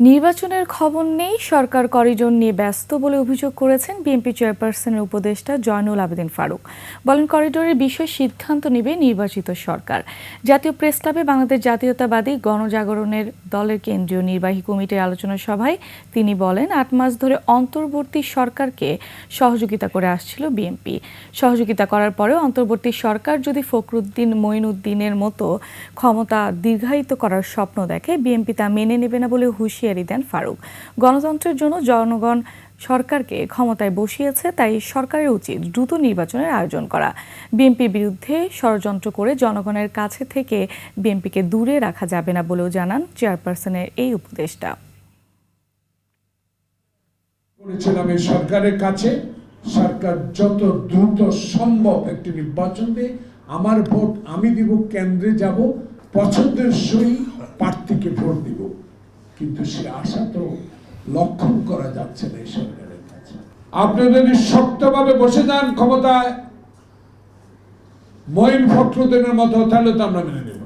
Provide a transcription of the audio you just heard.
নির্বাচনের খবর নেই, সরকার করিডোর নিয়ে ব্যস্ত বলে অভিযোগ করেছেন বিএনপি চেয়ারপারসনের উপদেষ্টা জয়নুল আবেদিন ফারুক। বলেন, করিডোরের বিষয়ে সিদ্ধান্ত নেবে নির্বাচিত সরকার। জাতীয় প্রেস ক্লাবে বাংলাদেশ জাতীয়তাবাদী গণজাগরণের দলের কেন্দ্রীয় নির্বাহী কমিটির আলোচনা সভায় তিনি বলেন, ৮ মাস ধরে অন্তর্বর্তী সরকারকে সহযোগিতা করে আসছিল বিএনপি। সহযোগিতা করার পরেও অন্তর্বর্তী সরকার যদি ফখরুদ্দিন মঈনুদ্দিনের মতো ক্ষমতা দীর্ঘায়িত করার স্বপ্ন দেখে, বিএনপি তা মেনে নেবে না বলে হুঁশিয়ারি দেন ফারুক। গণতন্ত্রের জন্য জনগণ সরকারকে ক্ষমতায় বসিয়েছে, তাই সরকারের উচিত দ্রুত নির্বাচনের আয়োজন করা। বিএনপির বিরুদ্ধে ষড়যন্ত্র করে জনগণের কাছে থেকে বিএনপিকে দূরে রাখা যাবে না বলেও জানান চেয়ারপারসনের এই উপদেষ্টা। বলেছিলাম এই সরকারের কাছে সরকার যত দ্রুত সম্ভব একটি নির্বাচন দিয়ে আমার ভোট আমি দিব, কেন্দ্রে যাব, পছন্দের সই প্রার্থীকে ভোট দিব, কিন্তু সে আশা তো লক্ষণ করা যাচ্ছে না এই সরকারের কাছে। আপনি যদি শক্তভাবে বসে যান ক্ষমতায় মঈন ফখরুদ্দিনের মতো, তাহলে তো আমরা মেনে নেব।